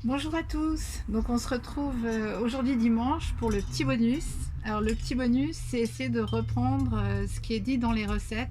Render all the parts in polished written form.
Bonjour à tous, donc on se retrouve aujourd'hui dimanche pour le petit bonus. Alors le petit bonus, c'est essayer de reprendre ce qui est dit dans les recettes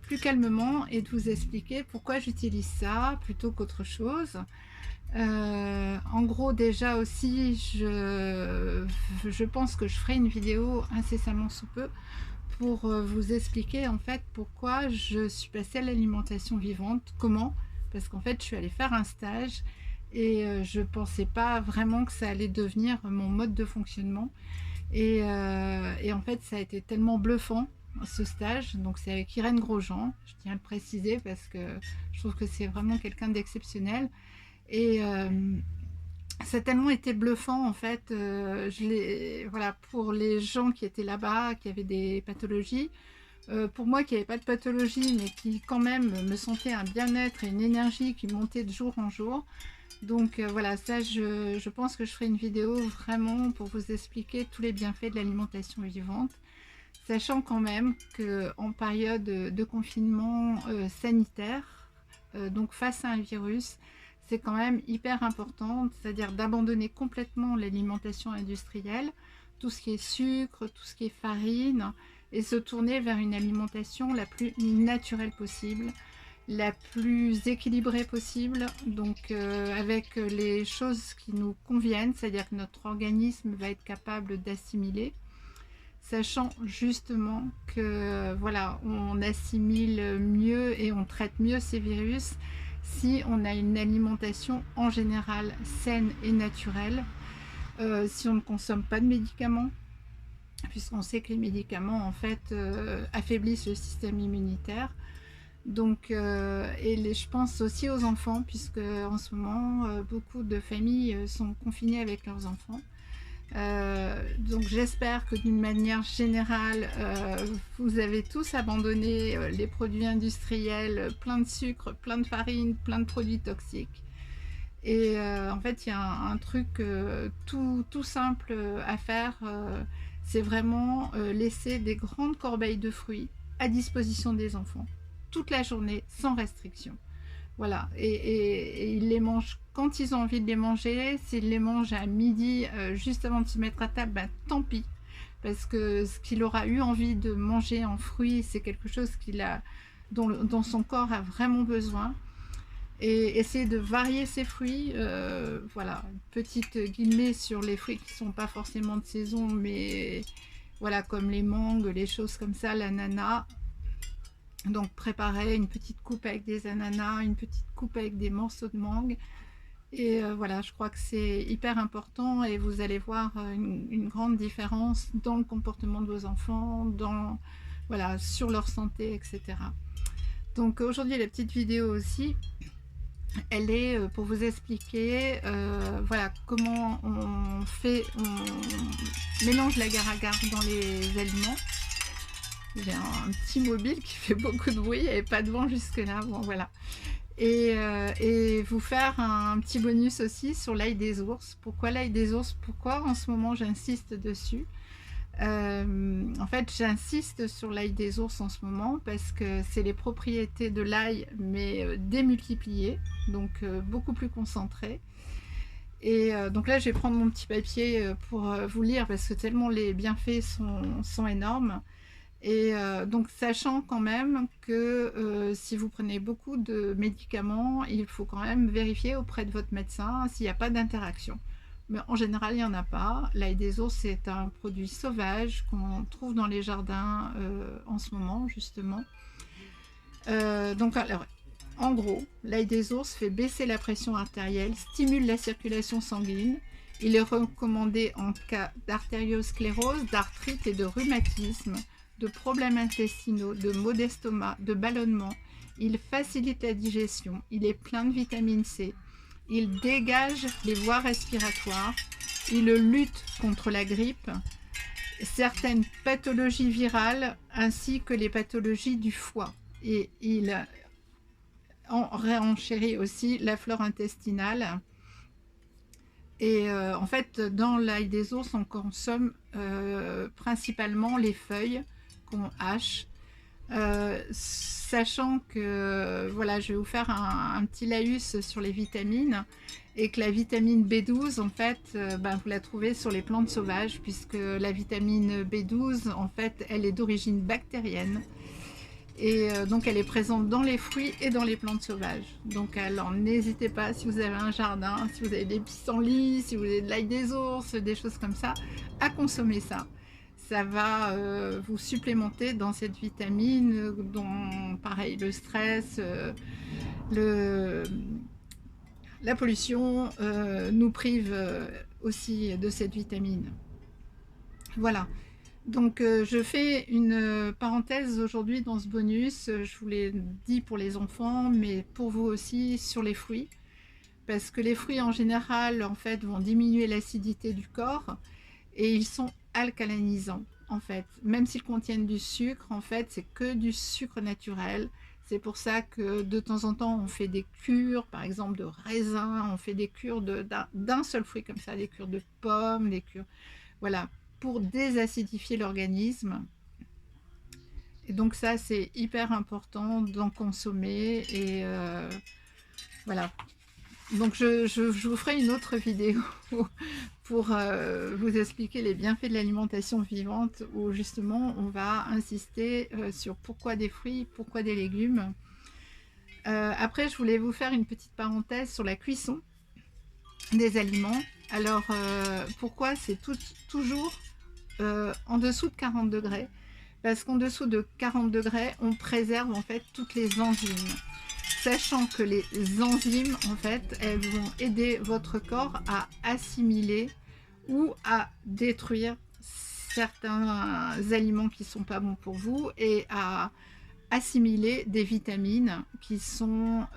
plus calmement et de vous expliquer pourquoi j'utilise ça plutôt qu'autre chose. En gros, déjà aussi, je pense que je ferai une vidéo incessamment sous peu pour vous expliquer en fait pourquoi je suis passée à l'alimentation vivante, comment, parce qu'en fait je suis allée faire un stage et je pensais pas vraiment que ça allait devenir mon mode de fonctionnement et en fait ça a été tellement bluffant ce stage. Donc c'est avec Irène Grosjean, je tiens à le préciser parce que je trouve que c'est vraiment quelqu'un d'exceptionnel et ça a tellement été bluffant en fait. Voilà, pour les gens qui étaient là-bas, qui avaient des pathologies, pour moi qui n'avais pas de pathologie, mais qui quand même me sentait un bien-être et une énergie qui montait de jour en jour. Donc voilà, ça je pense que je ferai une vidéo vraiment pour vous expliquer tous les bienfaits de l'alimentation vivante, sachant quand même qu'en période de confinement sanitaire, donc face à un virus, c'est quand même hyper important, c'est-à-dire d'abandonner complètement l'alimentation industrielle, tout ce qui est sucre, tout ce qui est farine, et se tourner vers une alimentation la plus naturelle possible, la plus équilibrée possible, donc avec les choses qui nous conviennent, c'est-à-dire que notre organisme va être capable d'assimiler, sachant justement que voilà, on assimile mieux et on traite mieux ces virus si on a une alimentation en général saine et naturelle, si on ne consomme pas de médicaments, puisqu'on sait que les médicaments en fait affaiblissent le système immunitaire. Donc, je pense aussi aux enfants, puisque en ce moment, beaucoup de familles sont confinées avec leurs enfants. Donc j'espère que d'une manière générale, vous avez tous abandonné les produits industriels, plein de sucre, plein de farine, plein de produits toxiques. Et en fait, il y a un truc tout simple à faire, c'est vraiment laisser des grandes corbeilles de fruits à disposition des enfants, toute la journée, sans restriction. Voilà, et ils les mangent quand ils ont envie de les manger. S'ils les mangent à midi, juste avant de se mettre à table, ben, tant pis. Parce que ce qu'il aura eu envie de manger en fruits, c'est quelque chose dont son corps a vraiment besoin. Et essayer de varier ses fruits. Voilà, une petite guillemets sur les fruits qui ne sont pas forcément de saison, mais voilà, comme les mangues, les choses comme ça, l'ananas. Donc préparer une petite coupe avec des ananas, une petite coupe avec des morceaux de mangue. Et voilà, je crois que c'est hyper important et vous allez voir une grande différence dans le comportement de vos enfants, voilà, sur leur santé, etc. Donc aujourd'hui, la petite vidéo aussi, elle est pour vous expliquer voilà, comment on mélange l'agar-agar dans les aliments. J'ai un petit mobile qui fait beaucoup de bruit et pas de vent jusque là, bon voilà. Et vous faire un petit bonus aussi sur l'ail des ours. Pourquoi l'ail des ours? Pourquoi en ce moment j'insiste dessus? En fait, j'insiste sur l'ail des ours en ce moment parce que c'est les propriétés de l'ail, mais démultipliées, donc beaucoup plus concentrées. Et donc là, je vais prendre mon petit papier pour vous lire parce que tellement les bienfaits sont énormes. Et donc, sachant quand même que si vous prenez beaucoup de médicaments, il faut quand même vérifier auprès de votre médecin s'il n'y a pas d'interaction. Mais en général, il n'y en a pas. L'ail des ours, c'est un produit sauvage qu'on trouve dans les jardins en ce moment, justement. Donc, alors, en gros, l'ail des ours fait baisser la pression artérielle, stimule la circulation sanguine. Il est recommandé en cas d'artériosclérose, d'arthrite et de rhumatisme, de problèmes intestinaux, de maux d'estomac, de ballonnement. Il facilite la digestion. Il est plein de vitamine C. Il dégage les voies respiratoires. Il lutte contre la grippe, certaines pathologies virales ainsi que les pathologies du foie. Et il renchérit aussi la flore intestinale. Et en fait, dans l'ail des ours, on consomme principalement les feuilles qu'on hache. Sachant que voilà, je vais vous faire un petit laïus sur les vitamines et que la vitamine B12 en fait, ben, vous la trouvez sur les plantes sauvages, puisque la vitamine B12 en fait elle est d'origine bactérienne et donc elle est présente dans les fruits et dans les plantes sauvages. Donc alors n'hésitez pas, si vous avez un jardin, si vous avez des pissenlits, si vous avez de l'ail des ours, des choses comme ça, à consommer ça. Ça va vous supplémenter dans cette vitamine dont pareil le stress, le, la pollution nous prive aussi de cette vitamine. Voilà. Donc je fais une parenthèse aujourd'hui dans ce bonus, je vous l'ai dit pour les enfants, mais pour vous aussi sur les fruits, parce que les fruits en général en fait vont diminuer l'acidité du corps et ils sont alcalinisants en fait, même s'ils contiennent du sucre, en fait c'est que du sucre naturel. C'est pour ça que de temps en temps on fait des cures, par exemple de raisin, on fait des cures d'un seul fruit comme ça, des cures de pommes, des cures, voilà, pour désacidifier l'organisme. Et donc ça, c'est hyper important d'en consommer. Et voilà. Donc je vous ferai une autre vidéo pour vous expliquer les bienfaits de l'alimentation vivante, où justement on va insister sur pourquoi des fruits, pourquoi des légumes. Après, je voulais vous faire une petite parenthèse sur la cuisson des aliments. Alors, pourquoi c'est toujours en dessous de 40 degrés? Parce qu'en dessous de 40 degrés, on préserve en fait toutes les enzymes. Sachant que les enzymes, en fait, elles vont aider votre corps à assimiler ou à détruire certains aliments qui ne sont pas bons pour vous et à assimiler des vitamines qui sont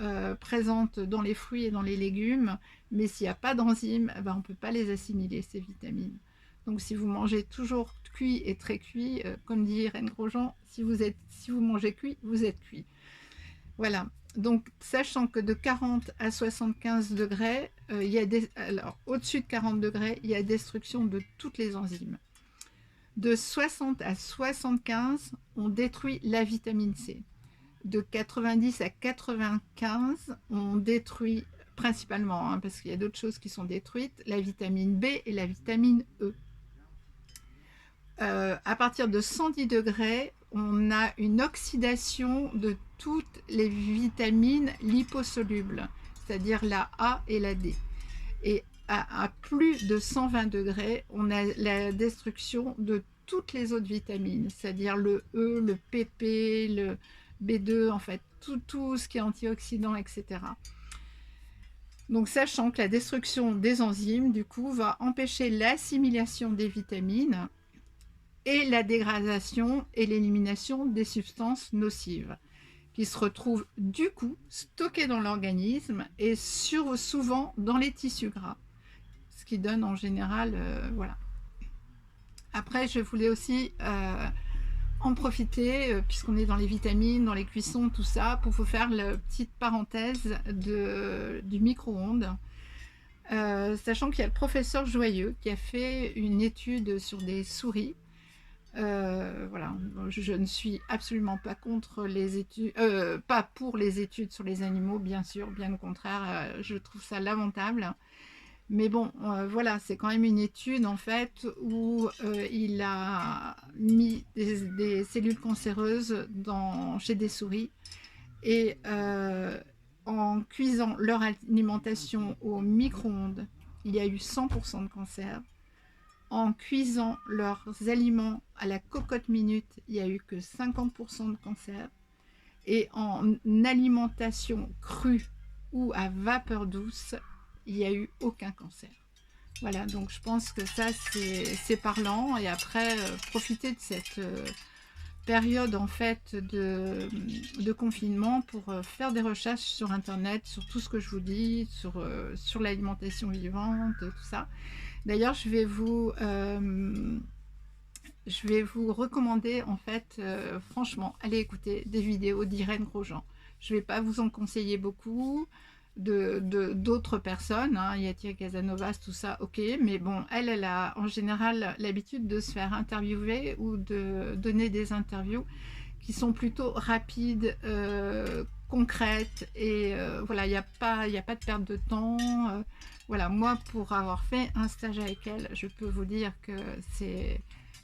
présentes dans les fruits et dans les légumes. Mais s'il n'y a pas d'enzymes, ben, on ne peut pas les assimiler, ces vitamines. Donc si vous mangez toujours cuit et très cuit, comme dit Irène Grosjean, si vous mangez cuit, vous êtes cuit. Voilà. Donc sachant que de 40 à 75 degrés, alors au-dessus de 40 degrés, il y a destruction de toutes les enzymes. De 60 à 75, on détruit la vitamine C. De 90 à 95, on détruit principalement, hein, parce qu'il y a d'autres choses qui sont détruites, la vitamine B et la vitamine E. À partir de 110 degrés, on a une oxydation de toutes les vitamines liposolubles, c'est-à-dire la A et la D. Et à plus de 120 degrés, on a la destruction de toutes les autres vitamines, c'est-à-dire le E, le PP, le B2, en fait, tout ce qui est antioxydant, etc. Donc, sachant que la destruction des enzymes, du coup, va empêcher l'assimilation des vitamines et la dégradation et l'élimination des substances nocives qui se retrouvent du coup stockées dans l'organisme et souvent dans les tissus gras, ce qui donne en général, voilà. Après, je voulais aussi en profiter, puisqu'on est dans les vitamines, dans les cuissons, tout ça, pour vous faire la petite parenthèse du micro-ondes. Sachant qu'il y a le professeur Joyeux qui a fait une étude sur des souris. Voilà, je ne suis absolument pas contre les études, pas pour les études sur les animaux, bien sûr, bien au contraire, je trouve ça lamentable. Mais bon, voilà, c'est quand même une étude en fait où il a mis des cellules cancéreuses chez des souris et en cuisant leur alimentation au micro-ondes, il y a eu 100% de cancer. En cuisant leurs aliments à la cocotte minute, il n'y a eu que 50% de cancer. Et en alimentation crue ou à vapeur douce, il n'y a eu aucun cancer. Voilà, donc je pense que ça c'est parlant. Et après, profitez de cette période en fait de confinement pour faire des recherches sur internet, sur tout ce que je vous dis, sur l'alimentation vivante, tout ça. D'ailleurs, je vais vous recommander, en fait, franchement, allez écouter des vidéos d'Irène Grosjean. Je ne vais pas vous en conseiller beaucoup d'autres personnes. Hein. Il y a Thierry Casanovas, tout ça, ok. Mais bon, elle a en général l'habitude de se faire interviewer ou de donner des interviews qui sont plutôt rapides, concrètes, et voilà, il y a pas de perte de temps. Voilà, moi, pour avoir fait un stage avec elle, je peux vous dire que c'est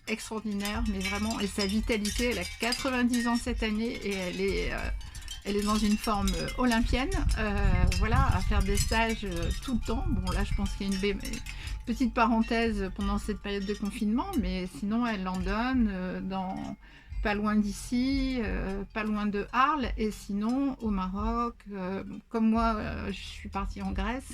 extraordinaire, mais vraiment, et sa vitalité, elle a 90 ans cette année, et elle est dans une forme olympienne, voilà, à faire des stages tout le temps. Bon, là, je pense qu'il y a une petite parenthèse pendant cette période de confinement, mais sinon, elle en donne dans pas loin d'ici, pas loin de Arles, et sinon au Maroc. Comme moi, je suis partie en Grèce.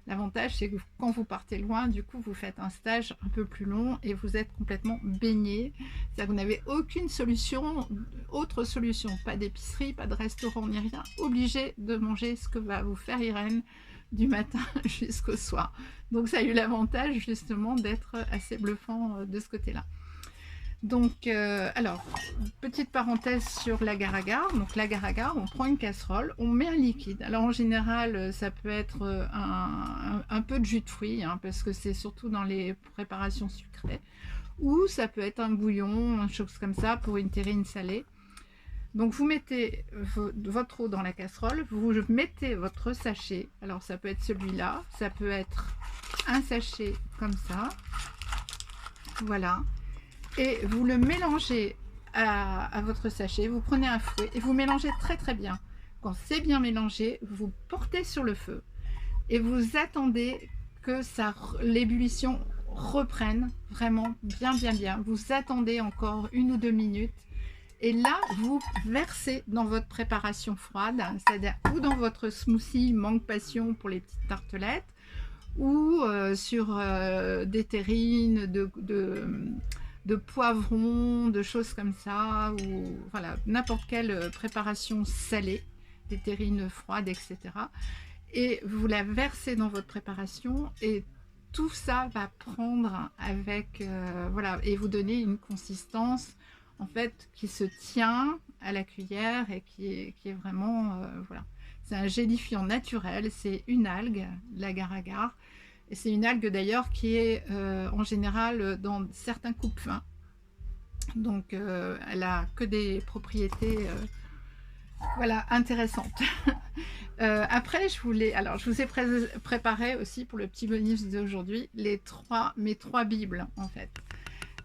L'avantage, c'est que quand vous partez loin, du coup, vous faites un stage un peu plus long et vous êtes complètement baigné. C'est-à-dire que vous n'avez aucune solution, autre solution, pas d'épicerie, pas de restaurant, ni rien. Obligé de manger ce que va vous faire Irène du matin jusqu'au soir. Donc ça a eu l'avantage justement d'être assez bluffant de ce côté-là. Donc, alors, petite parenthèse sur l'agar-agar. Donc, l'agar-agar, on prend une casserole, on met un liquide. Alors, en général, ça peut être un peu de jus de fruits, hein, parce que c'est surtout dans les préparations sucrées. Ou ça peut être un bouillon, une chose comme ça, pour une terrine salée. Donc, vous mettez votre eau dans la casserole, vous mettez votre sachet. Alors, ça peut être celui-là, ça peut être un sachet comme ça. Voilà. Et vous le mélangez à votre sachet, vous prenez un fouet et vous mélangez très très bien. Quand c'est bien mélangé, vous portez sur le feu et vous attendez que l'ébullition reprenne vraiment bien bien bien. Vous attendez encore 1 ou 2 minutes et là vous versez dans votre préparation froide, c'est-à-dire ou dans votre smoothie mangue passion pour les petites tartelettes, ou sur des terrines de poivrons, de choses comme ça, ou voilà, n'importe quelle préparation salée, des terrines froides, etc. Et vous la versez dans votre préparation et tout ça va prendre avec, voilà, et vous donner une consistance en fait qui se tient à la cuillère et qui est vraiment, voilà. C'est un gélifiant naturel, c'est une algue, l'agar-agar. Et c'est une algue d'ailleurs qui est en général dans certains coupes-vins. Donc elle a que des propriétés voilà, intéressantes. Après, je vous ai préparé aussi pour le petit bonus d'aujourd'hui mes trois bibles en fait.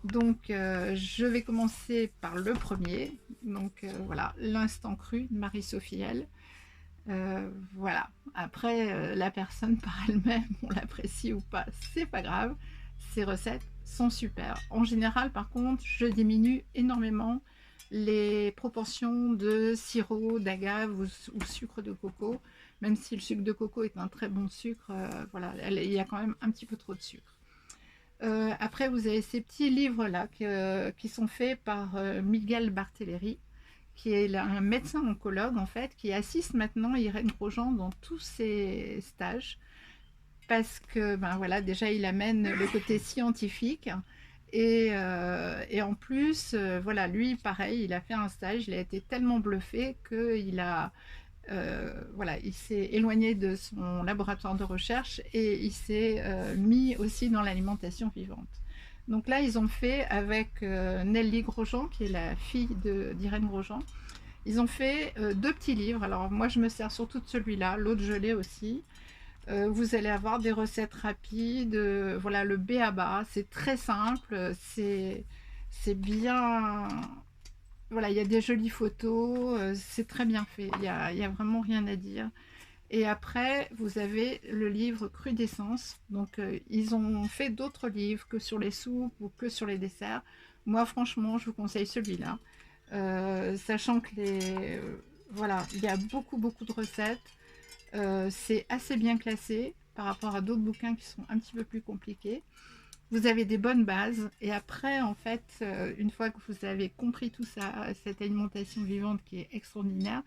Donc je vais commencer par le premier. Donc voilà, l'instant cru de Marie-Sophie L. Voilà. Après, la personne par elle-même, on l'apprécie ou pas, c'est pas grave. Ces recettes sont super. En général, par contre, je diminue énormément les proportions de sirop d'agave ou sucre de coco, même si le sucre de coco est un très bon sucre. Voilà, il y a quand même un petit peu trop de sucre. Après, vous avez ces petits livres-là qui sont faits par Miguel Barthéléry, qui est un médecin oncologue en fait, qui assiste maintenant Irène Grosjean dans tous ses stages, parce que ben voilà, déjà il amène le côté scientifique et en plus voilà, lui pareil, il a fait un stage, il a été tellement bluffé qu'il a voilà, il s'est éloigné de son laboratoire de recherche et il s'est mis aussi dans l'alimentation vivante. Donc là, ils ont fait avec Nelly Grosjean, qui est la fille d'Irène Grosjean. Ils ont fait 2 petits livres. Alors moi, je me sers surtout de celui-là. L'autre, je l'ai aussi. Vous allez avoir des recettes rapides. Voilà, le b.a.-ba. C'est très simple. C'est bien... Voilà, il y a des jolies photos. C'est très bien fait. Il y a vraiment rien à dire. Et après, vous avez le livre Crudescence. Donc, ils ont fait d'autres livres que sur les soupes ou que sur les desserts. Moi, franchement, je vous conseille celui-là. Sachant que voilà, il y a beaucoup, beaucoup de recettes. C'est assez bien classé par rapport à d'autres bouquins qui sont un petit peu plus compliqués. Vous avez des bonnes bases. Et après, en fait, une fois que vous avez compris tout ça, cette alimentation vivante qui est extraordinaire,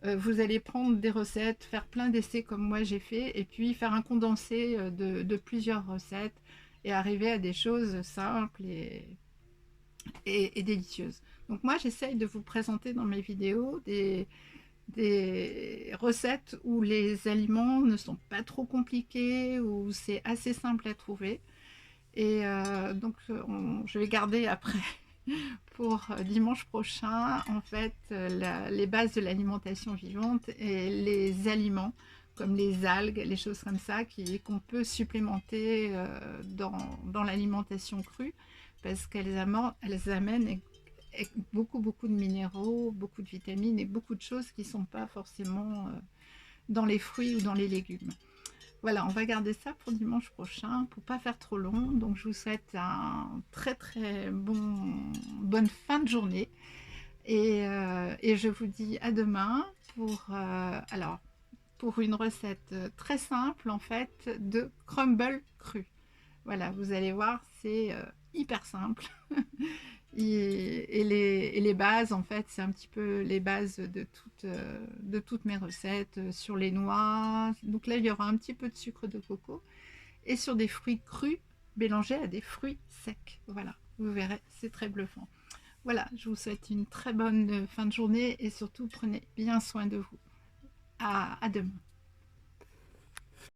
vous allez prendre des recettes, faire plein d'essais comme moi j'ai fait, et puis faire un condensé de plusieurs recettes et arriver à des choses simples et délicieuses. Donc moi j'essaye de vous présenter dans mes vidéos des recettes où les aliments ne sont pas trop compliqués, où c'est assez simple à trouver. Et donc je vais garder après pour dimanche prochain, en fait, les bases de l'alimentation vivante et les aliments comme les algues, les choses comme ça qu'on peut supplémenter dans l'alimentation crue parce elles amènent beaucoup de minéraux, beaucoup de vitamines et beaucoup de choses qui ne sont pas forcément dans les fruits ou dans les légumes. Voilà, on va garder ça pour dimanche prochain pour pas faire trop long. Donc je vous souhaite un très bonne fin de journée et je vous dis à demain pour une recette très simple en fait de crumble cru. Voilà, vous allez voir, c'est hyper simple. Et les bases, en fait, c'est un petit peu les bases de toutes mes recettes sur les noix. Donc là, il y aura un petit peu de sucre de coco et sur des fruits crus mélangés à des fruits secs. Voilà, vous verrez, c'est très bluffant. Voilà, je vous souhaite une très bonne fin de journée et surtout prenez bien soin de vous. À demain.